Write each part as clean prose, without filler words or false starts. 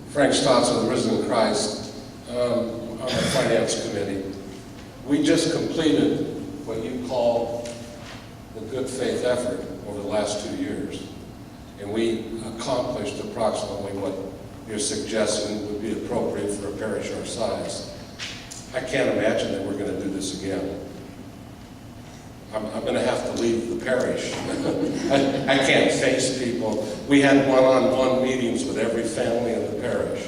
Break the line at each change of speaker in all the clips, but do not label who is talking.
Frank Stotts of the Risen Christ, on the Finance Committee. We just completed what you call the good faith effort over the last 2 years. And we accomplished approximately what you're suggesting would be appropriate for a parish our size. I can't imagine that we're going to do this again. I'm going to have to leave the parish. I can't face people. We had one-on-one meetings with every family in the parish.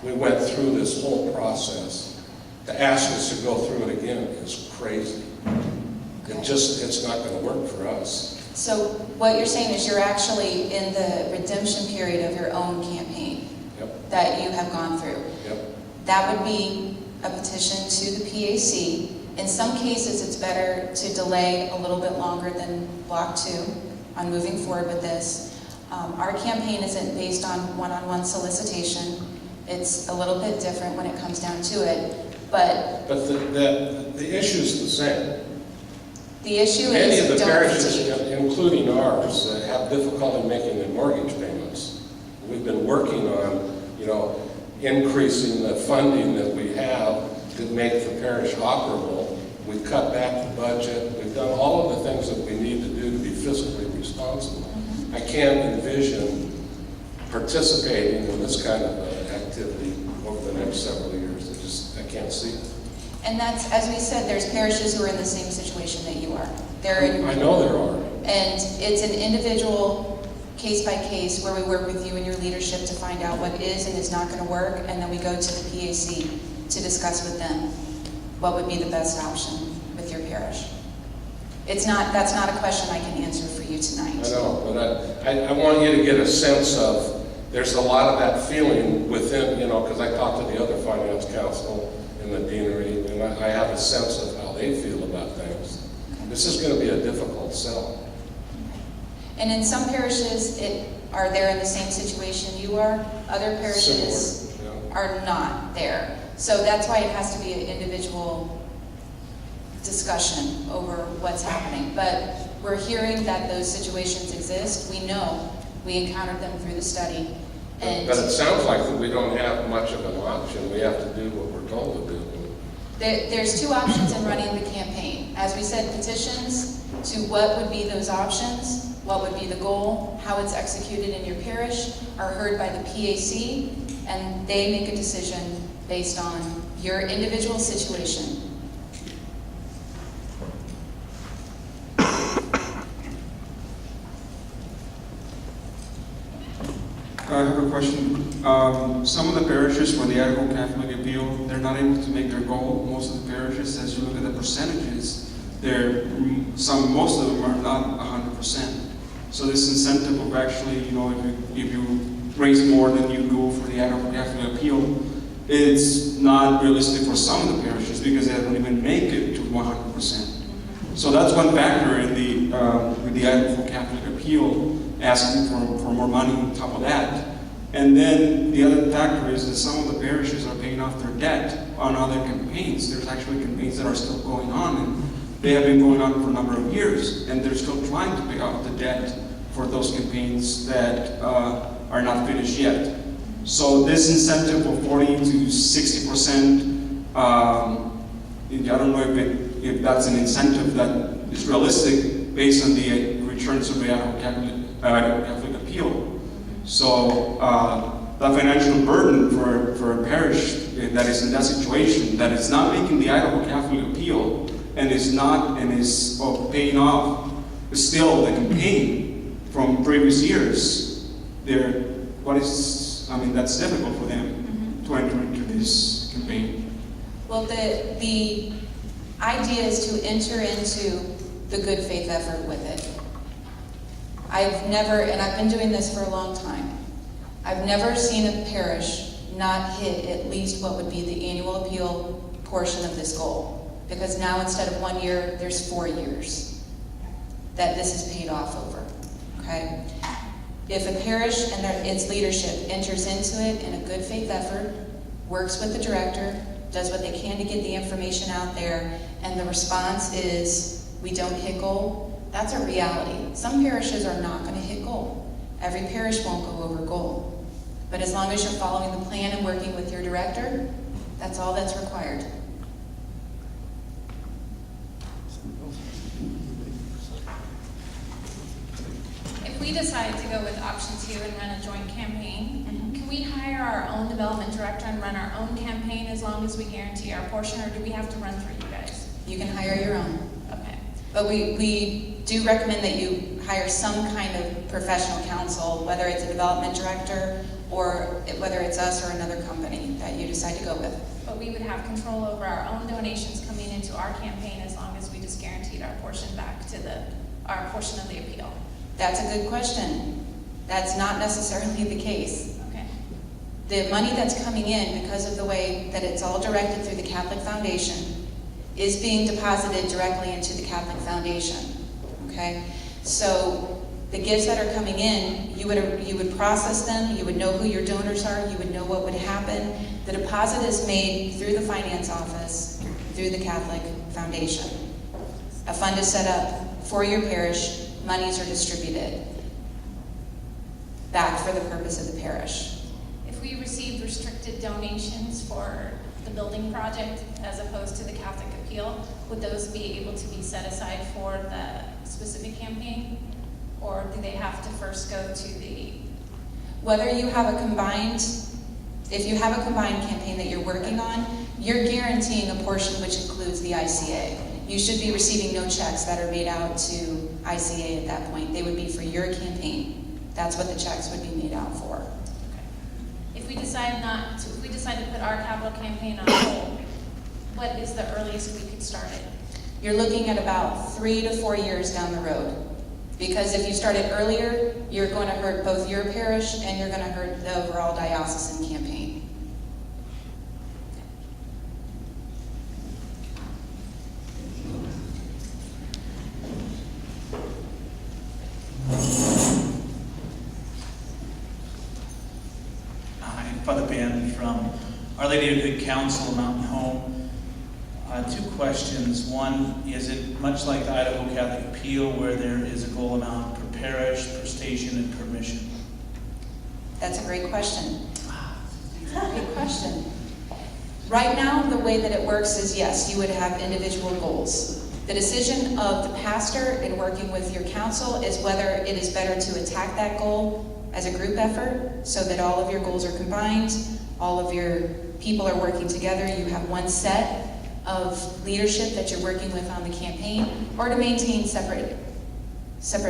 We went through this whole process. To ask us to go through it again is crazy. It's not going to work for us.
So what you're saying is you're actually in the redemption period of your own campaign.
Yep.
That you have gone through.
Yep.
That would be a petition to the PAC. In some cases, it's better to delay a little bit longer than Block 2 on moving forward with this. Our campaign isn't based on one-on-one solicitation. It's a little bit different when it comes down to it. But
the issue is the same.
The issue
Many
is
of the
don't
parishes,
continue.
including ours, have difficulty making their mortgage payments. We've been working on, increasing the funding that we have to make the parish operable. We've cut back the budget. We've done all of the things that we need to do to be fiscally responsible.
Mm-hmm.
I can't envision participating in this kind of activity over the next several years. I can't see it.
And that's, as we said, there's parishes who are in the same situation that you are.
I know there are.
And it's an individual case by case where we work with you and your leadership to find out what is and is not going to work, and then we go to the PAC to discuss with them what would be the best option with your parish. That's not a question I can answer for you tonight.
I know, but I want you to get a sense of, there's a lot of that feeling within, because I talked to the other finance council in the Deanery, and I have a sense of how they feel about things. Okay. This is going to be a difficult sell.
And in some parishes, are they in the same situation you are? Other parishes
Similar, yeah.
are not there. So that's why it has to be an individual discussion over what's happening. But we're hearing that those situations exist. We know. We encountered them through the study.
But it sounds like that we don't have much of an option. We have to do what we're told to do.
There's two options in running the campaign. As we said, petitions to what would be those options, what would be the goal, how it's executed in your parish, are heard by the PAC, and they make a decision based on your individual situation.
I have a question. Some of the parishes where the Idaho Catholic appeal, they're not able to make their goal. Most of the parishes, as you look at the percentages, most of them are not 100%. So this incentive of actually, if you raise more than you go for the Idaho Catholic appeal, it's not realistic for some of the parishes because they don't even make it to 100%. So that's one factor in with the Idaho Catholic appeal, asking for more money on top of that. And then the other factor is that some of the parishes are paying off their debt on other campaigns. There's actually campaigns that are still going on, and they have been going on for a number of years, and they're still trying to pay off the debt for those campaigns that are not finished yet. So this incentive of 40 to 60%, I don't know if that's an incentive that is realistic based on the returns of the Idaho Catholic appeal. So the financial burden for a parish that is in that situation, that is not making the Idaho Catholic appeal and is paying off still the campaign from previous years, that's difficult for them to enter into this campaign.
Well, the idea is to enter into the good faith effort with it. I've been doing this for a long time, I've never seen a parish not hit at least what would be the annual appeal portion of this goal. Because now instead of 1 year, there's 4 years that this is paid off over, okay? If a parish and its leadership enters into it in a good faith effort, works with the director, does what they can to get the information out there, and the response is, we don't hit goal, that's a reality. Some parishes are not going to hit goal. Every parish won't go over goal. But as long as you're following the plan and working with your director, that's all that's required.
If we decide to go with option 2 and run a joint campaign, can we hire our own development director and run our own campaign as long as we guarantee our portion, or do we have to run through you guys?
You can hire your own.
Okay.
But we do recommend that you hire some kind of professional counsel, whether it's a development director or whether it's us or another company that you decide to go with.
But we would have control over our own donations coming into our campaign as long as we just guaranteed our portion back to our portion of the appeal.
That's a good question. That's not necessarily the case.
Okay.
The money that's coming in, because of the way that it's all directed through the Catholic Foundation, is being deposited directly into the Catholic Foundation. Okay? So the gifts that are coming in, you would process them, you would know who your donors are, you would know what would happen. The deposit is made through the finance office, through the Catholic Foundation. A fund is set up for your parish, monies are distributed back for the purpose of the parish.
If we received restricted donations for the building project as opposed to the Catholic appeal, would those be able to be set aside for the specific campaign? Or do they have to first go to the...
Whether you have a combined, if you have a combined campaign that you're working on, you're guaranteeing a portion which includes the ICA. You should be receiving no checks that are made out to ICA at that point. They would be for your campaign. That's what the checks would be made out for.
Okay. If we decide to put our capital campaign on hold, what is the earliest we could start it?
You're looking at about 3 to 4 years down the road. Because if you start it earlier, you're going to hurt both your parish and you're going to hurt the overall diocesan campaign.
Hi, Father Ben from Our Lady of Good Counsel, Mountain Home. 2 questions. One, is it much like the Idaho Catholic Appeal where there is a goal amount per parish, per station, and per mission?
That's a great question. Great question. Right now, the way that it works is, yes, you would have individual goals. The decision of the pastor in working with your council is whether it is better to attack that goal as a group effort so that all of your goals are combined, all of your people are working together, you have one set of leadership that you're working with on the campaign, or to maintain separate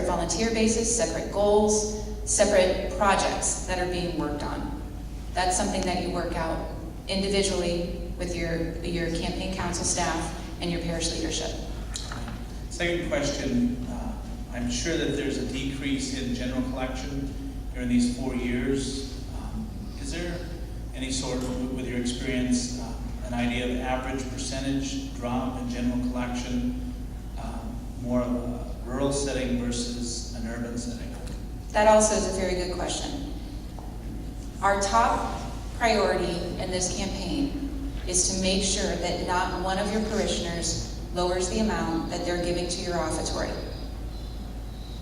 volunteer bases, separate goals, separate projects that are being worked on. That's something that you work out individually with your campaign council staff and your parish leadership.
Second question, I'm sure that there's a decrease in general collection during these 4 years. Is there any sort of, with your experience, an idea of average percentage drop in general collection, more of a rural setting versus an urban setting?
That also is a very good question. Our top priority in this campaign is to make sure that not one of your parishioners lowers the amount that they're giving to your offertory.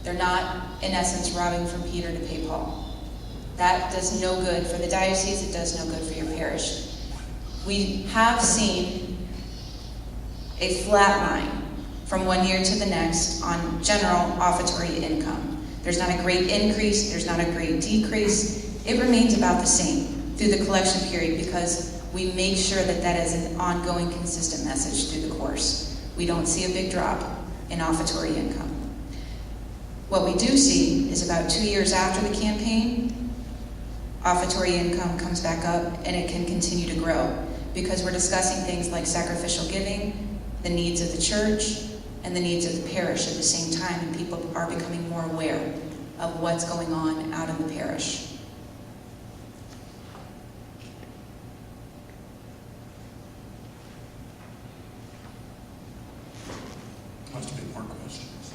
They're not, in essence, robbing from Peter to pay Paul. That does no good for the diocese, it does no good for your parish. We have seen a flat line from one year to the next on general offertory income. There's not a great increase, there's not a great decrease. It remains about the same through the collection period because we make sure that that is an ongoing, consistent message through the course. We don't see a big drop in offertory income. What we do see is about 2 years after the campaign, offertory income comes back up and it can continue to grow because we're discussing things like sacrificial giving, the needs of the church, and the needs of the parish at the same time, and people are becoming more aware of what's going on out in the parish.
Must be more questions.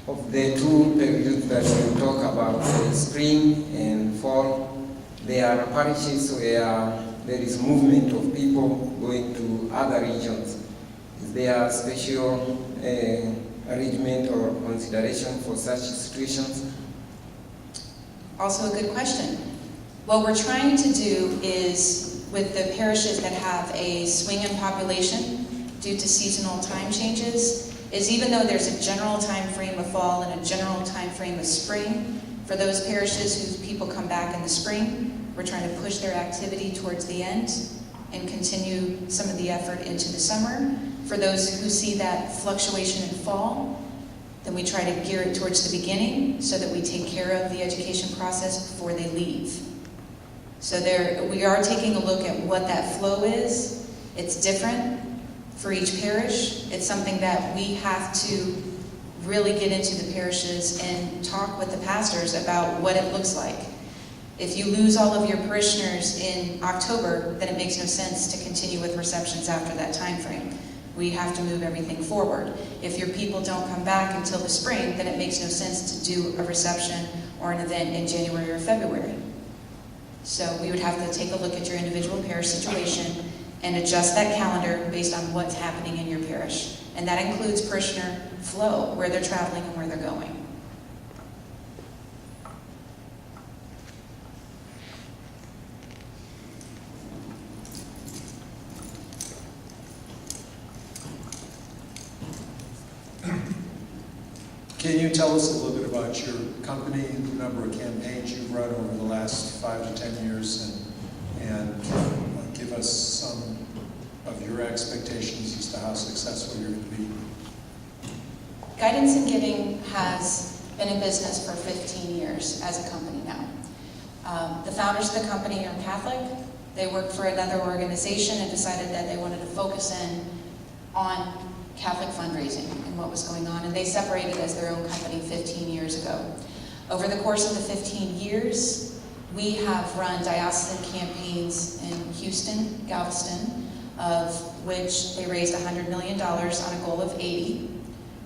Of the 2 periods that you talk about, spring and fall, there are parishes where there is movement of people going to other regions. Is there special arrangement or consideration for such situations?
Also a good question. What we're trying to do is, with the parishes that have a swing in population due to seasonal time changes, is even though there's a general time frame of fall and a general time frame of spring, for those parishes whose people come back in the spring, we're trying to push their activity towards the end and continue some of the effort into the summer. For those who see that fluctuation in fall, then we try to gear it towards the beginning so that we take care of the education process before they leave. So we are taking a look at what that flow is. It's different for each parish. It's something that we have to really get into the parishes and talk with the pastors about what it looks like. If you lose all of your parishioners in October, then it makes no sense to continue with receptions after that time frame. We have to move everything forward. If your people don't come back until the spring, then it makes no sense to do a reception or an event in January or February. So we would have to take a look at your individual parish situation and adjust that calendar based on what's happening in your parish. And that includes parishioner flow, where they're traveling and where they're going.
Can you tell us a little bit about your company, the number of campaigns you've run over the last 5 to 10 years, and give us some of your expectations as to how successful you're going to be?
Guidance in Giving has been in business for 15 years as a company now. The founders of the company are Catholic. They worked for another organization and decided that they wanted to focus in on Catholic fundraising and what was going on, and they separated as their own company 15 years ago. Over the course of the 15 years, we have run diocesan campaigns in Houston, Galveston, of which they raised $100 million on a goal of 80.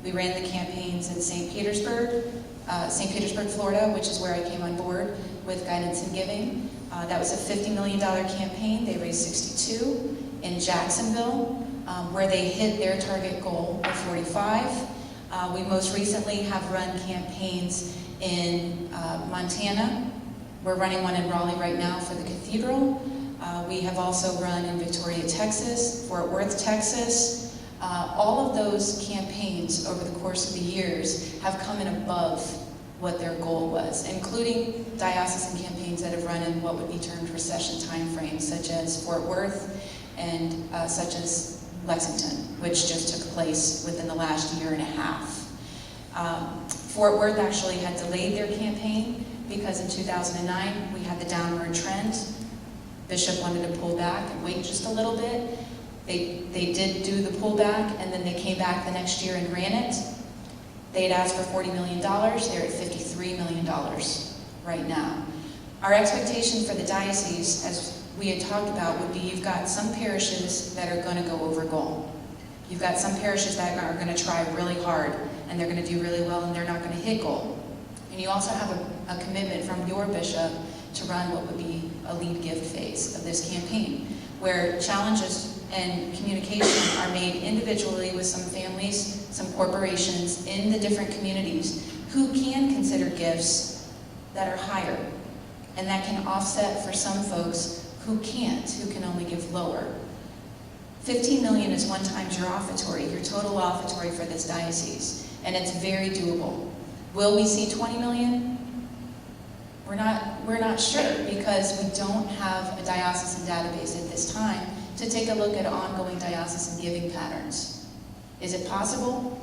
We ran the campaigns in St. Petersburg, Florida, which is where I came on board with Guidance in Giving. That was a $50 million campaign. They raised 62. In Jacksonville, where they hit their target goal of 45. We most recently have run campaigns in Montana. We're running one in Raleigh right now for the cathedral. We have also run in Victoria, Texas, Fort Worth, Texas. All of those campaigns over the course of the years have come in above what their goal was, including diocesan campaigns that have run in what would be termed recession timeframes, such as Fort Worth and such as Lexington, which just took place within the last year and a half. Fort Worth actually had delayed their campaign because in 2009 we had the downward trend. Bishop wanted to pull back and wait just a little bit. They did do the pullback, and then they came back the next year and ran it. They had asked for $40 million. They're at $53 million right now. Our expectation for the diocese, as we had talked about, would be you've got some parishes that are going to go over goal. You've got some parishes that are going to try really hard, and they're going to do really well, and they're not going to hit goal. And you also have a commitment from your bishop to run what would be a lead gift phase of this campaign, where challenges and communication are made individually with some families, some corporations in the different communities who can consider gifts that are higher, and that can offset for some folks who can't, who can only give lower. 15 million is one times your offertory, your total offertory for this diocese, and it's very doable. Will we see 20 million? We're not sure, because we don't have a diocesan database at this time to take a look at ongoing diocesan giving patterns. Is it possible?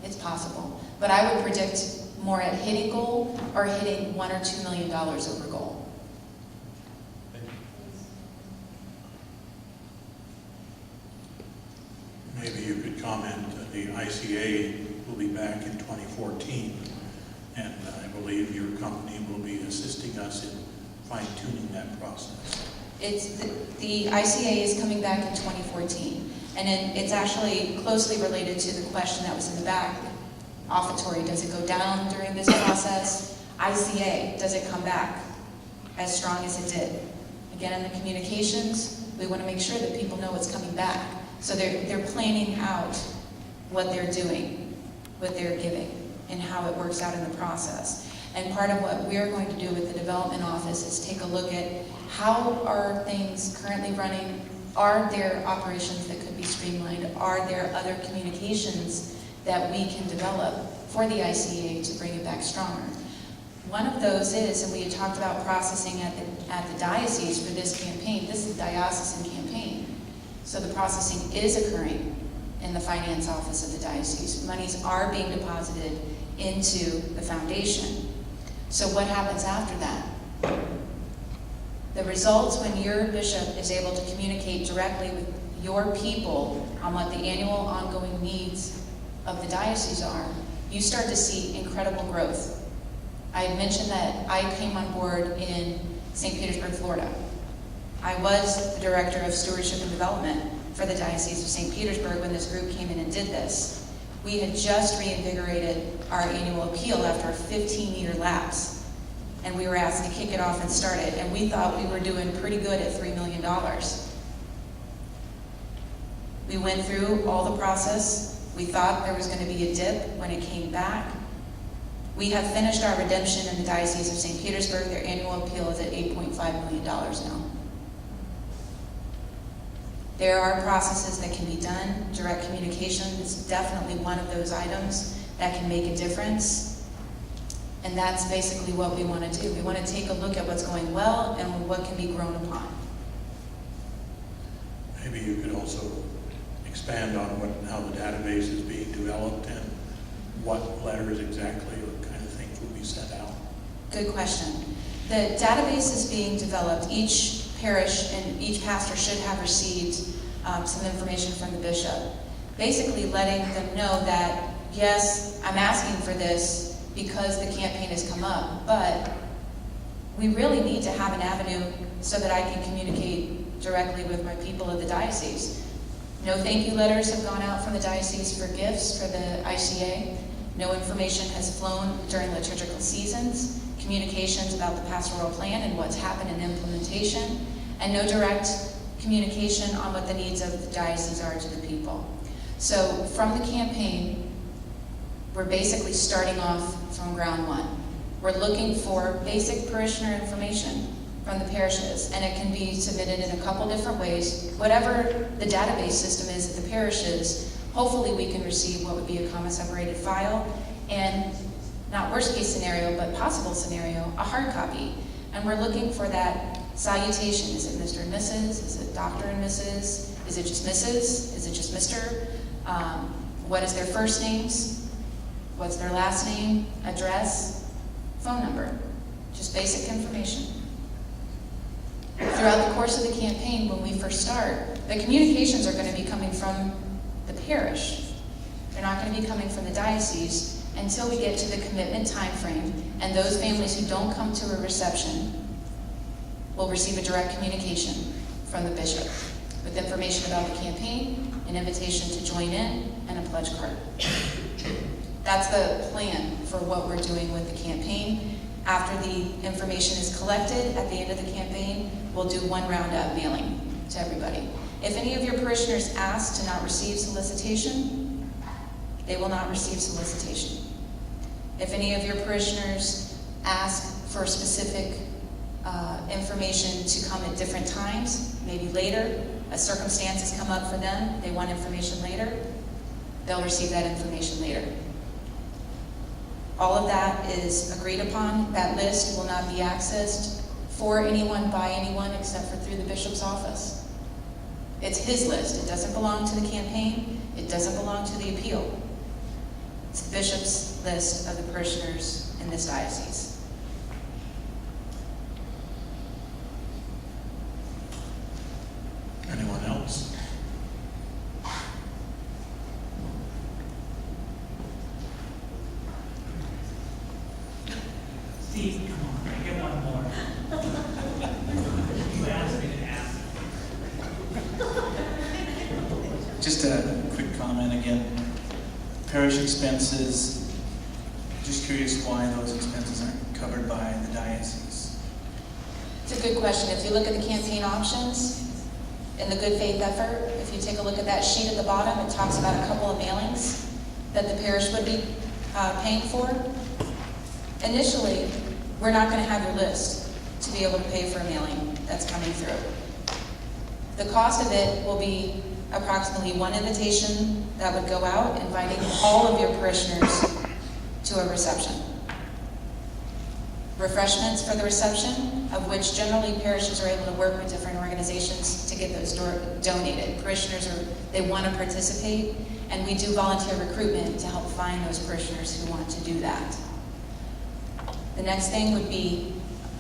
It's possible. But I would predict more at hitting goal or hitting $1 or $2 million over goal.
Maybe you could comment, the ICA will be back in 2014, and I believe your company will be assisting us in fine-tuning that process.
The ICA is coming back in 2014, and it's actually closely related to the question that was in the back. Offertory, does it go down during this process? ICA, does it come back as strong as it did? Again, in the communications, we want to make sure that people know it's coming back. So they're planning out what they're doing with their giving and how it works out in the process. And part of what we're going to do with the development office is take a look at how are things currently running. Are there operations that could be streamlined? Are there other communications that we can develop for the ICA to bring it back stronger? One of those is, and we had talked about processing at the diocese for this campaign. This is a diocesan campaign. So the processing is occurring in the finance office of the diocese. Monies are being deposited into the foundation. So what happens after that? The results when your bishop is able to communicate directly with your people on what the annual ongoing needs of the diocese are, you start to see incredible growth. I had mentioned that I came on board in St. Petersburg, Florida. I was the director of stewardship and development for the Diocese of St. Petersburg when this group came in and did this. We had just reinvigorated our annual appeal after a 15-year lapse, and we were asked to kick it off and start it, and we thought we were doing pretty good at $3 million. We went through all the process. We thought there was going to be a dip when it came back. We have finished our redemption in the Diocese of St. Petersburg. Their annual appeal is at $8.5 million now. There are processes that can be done. Direct communication is definitely one of those items that can make a difference. And that's basically what we want to do. We want to take a look at what's going well and what can be grown upon.
Maybe you could also expand on how the database is being developed and what letters exactly, what kind of things will be sent out.
Good question. The database is being developed. Each parish and each pastor should have received some information from the bishop, basically letting them know that, yes, I'm asking for this because the campaign has come up, but we really need to have an avenue so that I can communicate directly with my people of the diocese. No thank you letters have gone out from the diocese for gifts for the ICA. No information has flown during liturgical seasons, communications about the pastoral plan and what's happened in implementation, and no direct communication on what the needs of the diocese are to the people. So from the campaign, we're basically starting off from ground one. We're looking for basic parishioner information from the parishes, and it can be submitted in a couple different ways. Whatever the database system is at the parishes, hopefully we can receive what would be a comma-separated file, and not worst case scenario, but possible scenario, a hard copy. And we're looking for that salutation. Is it Mr. and Mrs.? Is it Dr. and Mrs.? Is it just Mrs.? Is it just Mr.? What is their first names? What's their last name? Address? Phone number? Just basic information. Throughout the course of the campaign, when we first start, the communications are going to be coming from the parish. They're not going to be coming from the diocese until we get to the commitment time frame, and those families who don't come to a reception will receive a direct communication from the bishop with information about the campaign, an invitation to join in, and a pledge card. That's the plan for what we're doing with the campaign. After the information is collected at the end of the campaign, we'll do one roundup mailing to everybody. If any of your parishioners ask to not receive solicitation, they will not receive solicitation. If any of your parishioners ask for specific information to come at different times, maybe later, a circumstance has come up for them, they want information later, they'll receive that information later. All of that is agreed upon. That list will not be accessed for anyone, by anyone, except for through the bishop's office. It's his list. It doesn't belong to the campaign. It doesn't belong to the appeal. It's the bishop's list of the parishioners in this diocese.
Anyone else?
Steve, come on, I get one more. You asked me to ask.
Just a quick comment again. Parish expenses, just curious why those expenses aren't covered by the diocese.
It's a good question. If you look at the campaign options in the good faith effort, if you take a look at that sheet at the bottom, it talks about a couple of mailings. that the parish would be paying for. Initially, we're not going to have your list to be able to pay for a mailing that's coming through. The cost of it will be approximately one invitation that would go out inviting all of your parishioners to a reception. Refreshments for the reception, of which generally parishes are able to work with different organizations to get those donated. Parishioners they want to participate, and we do volunteer recruitment to help find those parishioners who want to do that. The next thing would be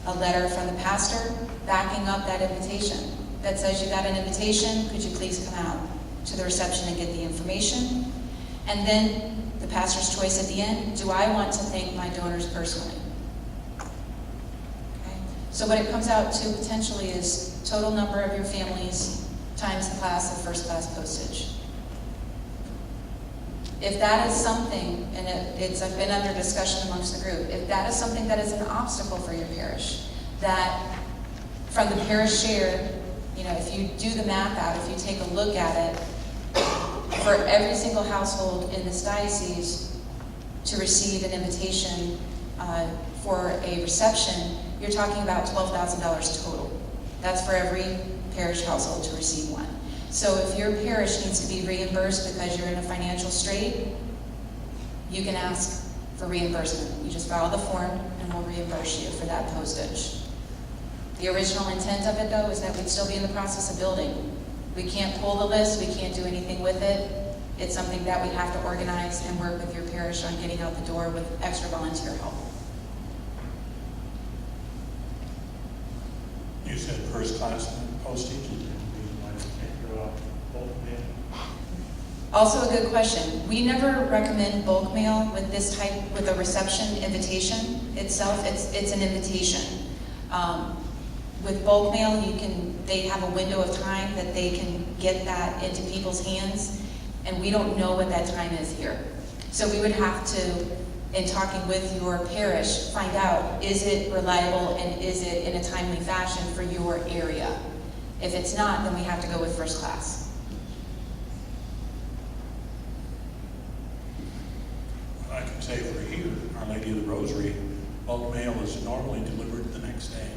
a letter from the pastor backing up that invitation that says you got an invitation, could you please come out to the reception and get the information? And then the pastor's choice at the end, do I want to thank my donors personally? Okay. So what it comes out to potentially is total number of your families times the class of first class postage. If that is something, and it's been under discussion amongst the group, if that is something that is an obstacle for your parish, that from the parish share, if you do the math out, if you take a look at it, for every single household in this diocese to receive an invitation for a reception, you're talking about $12,000 total. That's for every parish household to receive one. So if your parish needs to be reimbursed because you're in a financial strait, you can ask for reimbursement. You just file the form and we'll reimburse you for that postage. The original intent of it, though, is that we'd still be in the process of building. We can't pull the list, we can't do anything with it. It's something that we have to organize and work with your parish on getting out the door with extra volunteer help.
You said first class postage?
Also a good question. We never recommend bulk mail with this type, with a reception invitation itself. It's an invitation. With bulk mail, they have a window of time that they can get that into people's hands, and we don't know what that time is here. So we would have to, in talking with your parish, find out, is it reliable and is it in a timely fashion for your area? If it's not, then we have to go with first class.
I can say for here, Our Lady of the Rosary, bulk mail is normally delivered the next day.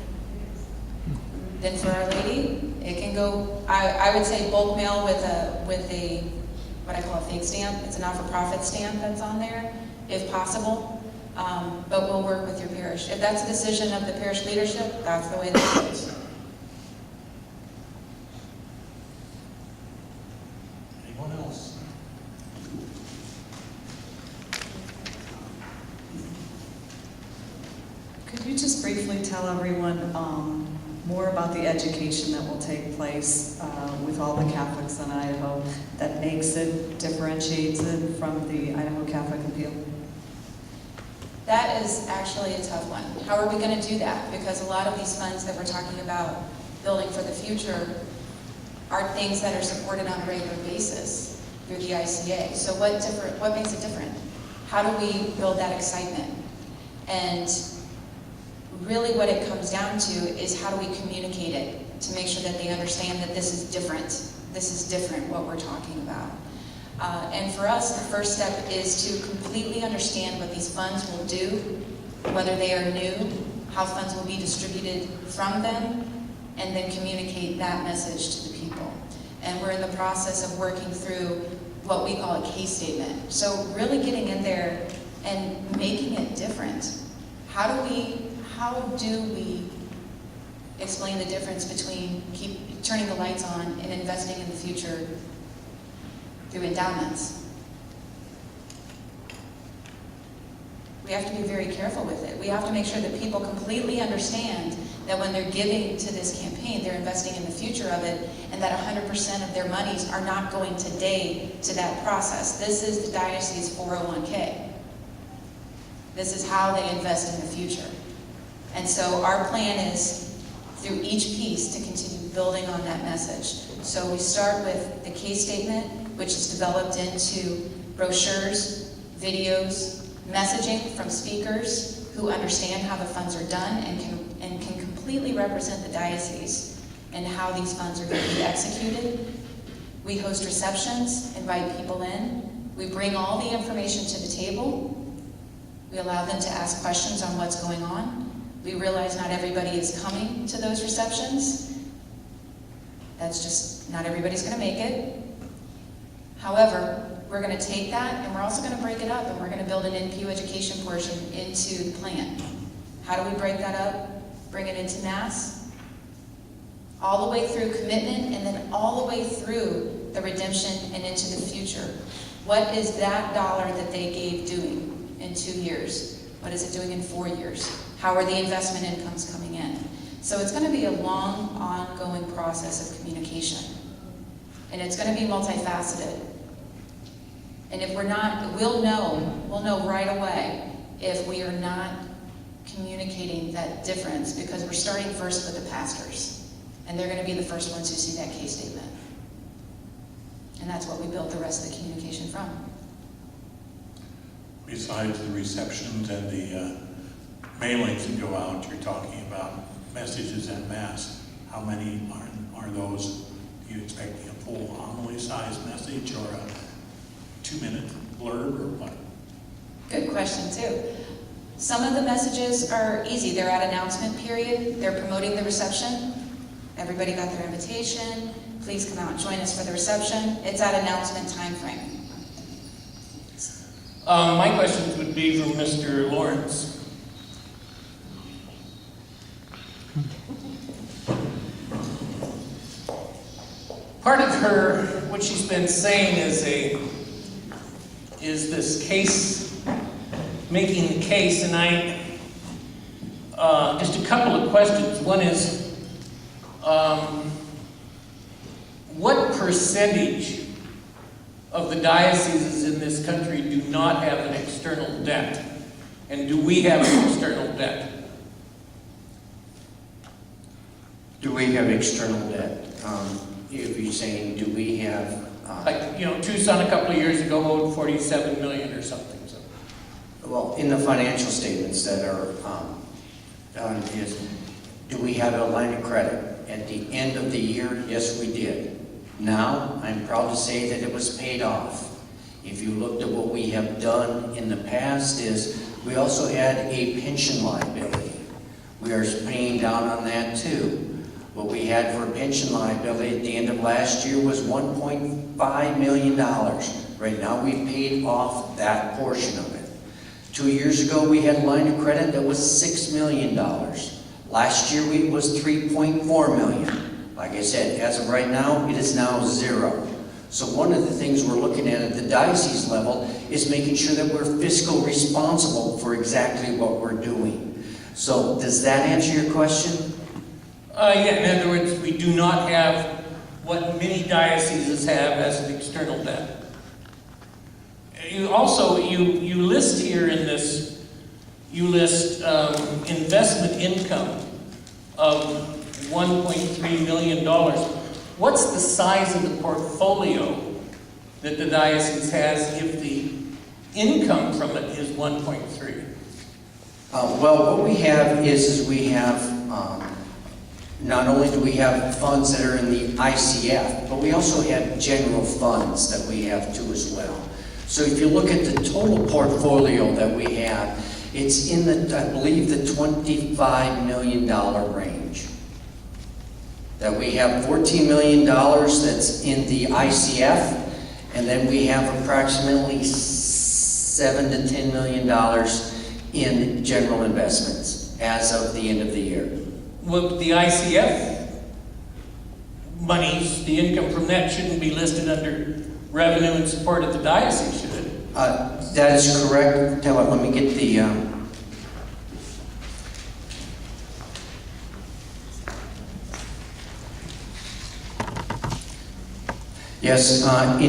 Then for Our Lady, it can go, I would say bulk mail with a what I call a fake stamp. It's a not-for-profit stamp that's on there, if possible. But we'll work with your parish. If that's a decision of the parish leadership, that's the way that it goes.
Anyone else?
Could you just briefly tell everyone more about the education that will take place with all the Catholics in Idaho that makes it, differentiates it from the Idaho Catholic Appeal?
That is actually a tough one. How are we going to do that? Because a lot of these funds that we're talking about building for the future are things that are supported on a regular basis through the ICA. So what makes it different? How do we build that excitement? And really what it comes down to is how do we communicate it to make sure that they understand that this is different. This is different, what we're talking about. And for us, the first step is to completely understand what these funds will do, whether they are new, how funds will be distributed from them, and then communicate that message to the people. And we're in the process of working through what we call a case statement. So really getting in there and making it different. How do we explain the difference between turning the lights on and investing in the future through endowments? We have to be very careful with it. We have to make sure that people completely understand that when they're giving to this campaign, they're investing in the future of it, and that 100% of their monies are not going today to that process. This is the Diocese 401k. This is how they invest in the future. And so our plan is, through each piece, to continue building on that message. So we start with the case statement, which is developed into brochures, videos, messaging from speakers who understand how the funds are done and can completely represent the diocese and how these funds are going to be executed. We host receptions, invite people in, We bring all the information to the table. We allow them to ask questions on what's going on. We realize not everybody is coming to those receptions. That's just, not everybody's gonna make it. However, we're gonna take that and we're also gonna break it up and we're gonna build an NPU education portion into the plan. How do we break that up? Bring it into Mass, all the way through commitment, and then all the way through the redemption and into the future. What is that dollar that they gave doing in 2 years? What is it doing in 4 years? How are the investment incomes coming in? So it's going to be a long, ongoing process of communication. And it's going to be multifaceted. And if we're not, we'll know right away if we are not communicating that difference, because we're starting first with the pastors. And they're going to be the first ones who see that case statement. And that's what we built the rest of the communication from.
Besides the receptions and the mailings that go out, you're talking about messages en masse. How many are those? Are you expecting a full homily-sized message or a 2-minute blurb or what?
Good question, too. Some of the messages are easy. They're at announcement period. They're promoting the reception. Everybody got their invitation. Please come out and join us for the reception. It's at announcement time frame.
My questions would be from Mr. Lawrence. Part of what she's been saying is this case, making the case, and just a couple of questions. One is, what percentage of the dioceses in this country do not have an external debt? And do we have an external debt?
Do we have external debt? If you're saying, do we have...
Like, Tucson a couple of years ago owed 47 million or something. So.
Well, in the financial statements that are done is, do we have a line of credit? At the end of the year, yes, we did. Now, I'm proud to say that it was paid off. If you looked at what we have done in the past is, we also had a pension liability. We are paying down on that too. What we had for a pension liability at the end of last year was $1.5 million. Right now, we've paid off that portion of it. 2 years ago, we had a line of credit that was $6 million. Last year, it was $3.4 million. Like I said, as of right now, it is now 0. So one of the things we're looking at the diocese level is making sure that we're fiscal responsible for exactly what we're doing. So does that answer your question?
Yeah, in other words, we do not have what many dioceses have as an external debt. You also, you list here in this, you list investment income of $1.3 million. What's the size of the portfolio that the diocese has if the income from it is 1.3?
Well, what we have is we have, not only do we have funds that are in the ICF, but we also have general funds that we have too as well. So if you look at the total portfolio that we have, it's in the, I believe, the $25 million range. That we have $14 million that's in the ICF, and then we have approximately $7 to $10 million in general investments as of the end of the year.
Well, the ICF monies, the income from that shouldn't be listed under revenue in support of the diocese, should it?
That is correct. Tell it, let me get the... Yes, and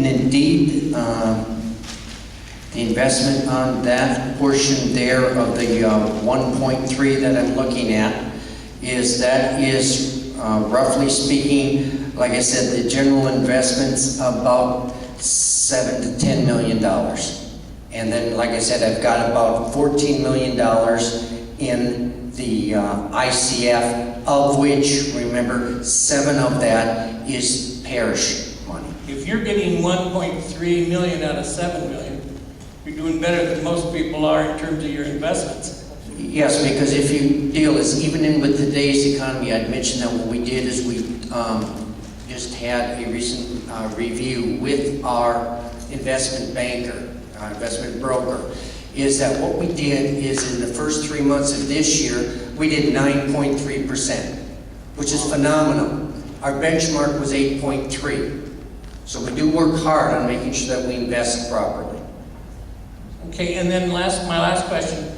indeed, the investment on that portion there of the 1.3 that I'm looking at is roughly speaking, like I said, the general investment's about $7 to $10 million. And then, like I said, I've got about $14 million in the ICF, of which, remember, 7 of that is parish money.
If If you're getting 1.3 million out of 7 million, you're doing better than most people are in terms of your investments.
Yes, because if you deal is even in with today's economy, I'd mentioned that what we did is we just had a recent review with our investment banker, our investment broker, is that what we did is in the first 3 months of this year, we did 9.3%, which is phenomenal. Our benchmark was 8.3. So we do work hard on making sure that we invest properly.
Okay, and then my last question.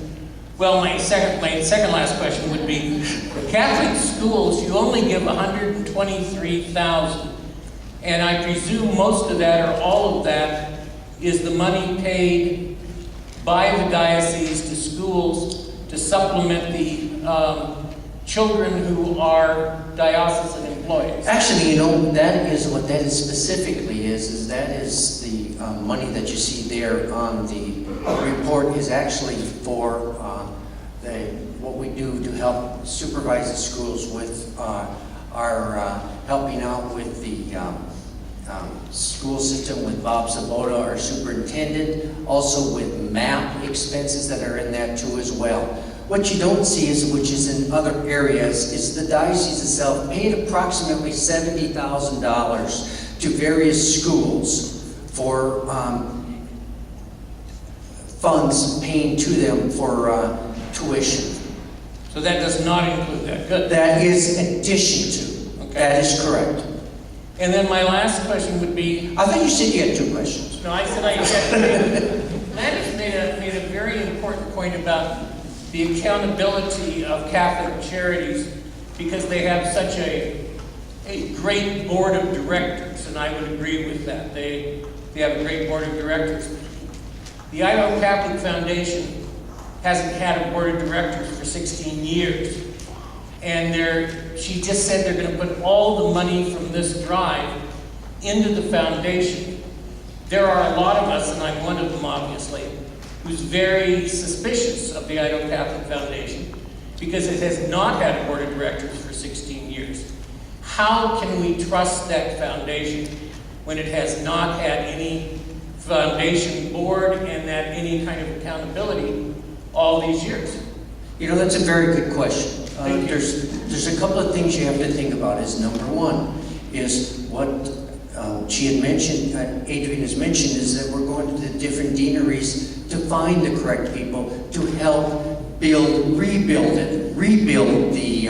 Well, my second last question would be, Catholic schools, you only give $123,000, and I presume most of that, or all of that, is the money paid by the diocese to schools to supplement the children who are diocesan employees.
Actually, you know, that is what that is specifically is that is the money that you see there on the report is actually for what we do to help supervise the schools with our helping out with the school system with Bob Sabota, our superintendent, also with MAP expenses that are in that too as well. What you don't see is, which is in other areas, is the diocese itself paid approximately $70,000 to various schools for funds paying to them for tuition.
So that does not include that. Good.
That is addition to.
Okay.
That is correct.
And then my last question would be...
I thought you said you had 2 questions.
No, I said I had... Landis made a very important point about the accountability of Catholic charities because they have such a great board of directors, and I would agree with that. They have a great board of directors. The Idaho Catholic Foundation hasn't had a board of directors for 16 years. And she just said they're going to put all the money from this drive into the foundation. There are a lot of us, and I'm one of them obviously, who's very suspicious of the Idaho Catholic Foundation because it has not had a board of directors for 16 years. How can we trust that foundation when it has not had any foundation board and that any kind of accountability all these years?
You know, that's a very good question. There's a couple of things you have to think about. Is number one is what she had mentioned, Adrian has mentioned, is that we're going to the different deaneries to find the correct people to help rebuild the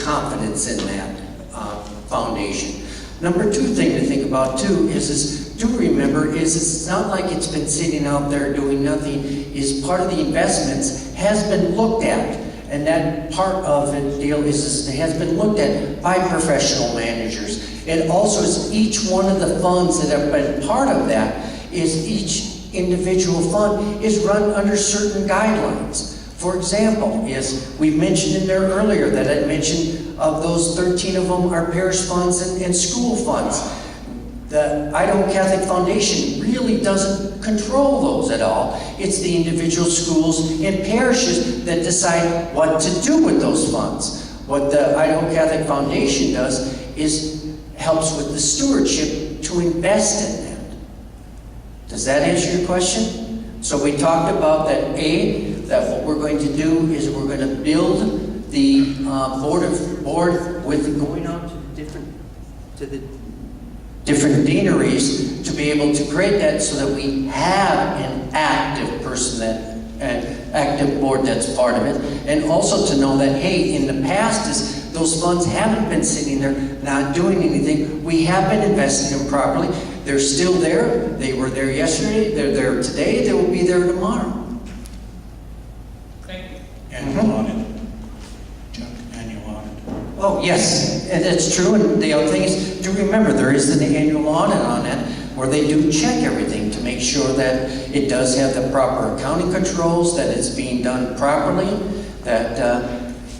confidence in that foundation. Number 2 thing to think about too is do remember is it's not like it's been sitting out there doing nothing. Is part of the investments has been looked at, and that part of the deal is it has been looked at by professional managers. And also is each one of the funds that have been part of that is each individual fund is run under certain guidelines. For example, we mentioned in there earlier that I mentioned of those 13 of them are parish funds and school funds. The Idaho Catholic Foundation really doesn't control those at all. It's the individual schools and parishes that decide what to do with those funds. What the Idaho Catholic Foundation does is helps with the stewardship to invest in that. Does that answer your question? So we talked about that that what we're going to do is we're going to build the board with going out to the different deaneries to be able to create that so that we have an active person an active board that's part of it, and also to know that hey, in the past those funds haven't been sitting there not doing anything. We have been investing them properly. They're still there. They were there yesterday. They're there today. They will be there tomorrow.
Thank you.
Annual audit. Chuck, annual audit.
Oh, yes, and that's true. And the other thing is, do remember, there is an annual audit on that where they do check everything to make sure that it does have the proper accounting controls, that it's being done properly, that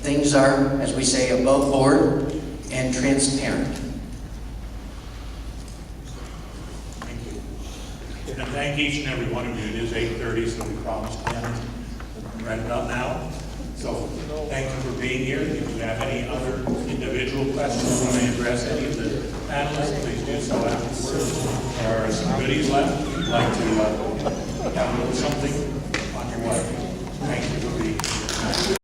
things are, as we say, above board and transparent.
Thank you. And thank each and every one of you. It is 8:30, so we promised 10. We're right about now. So, thank you for being here. If you have any other individual questions, want to address any of the panelists, please do so afterwards. There are some goodies left. If you'd like to have a little something on your way. Thank you.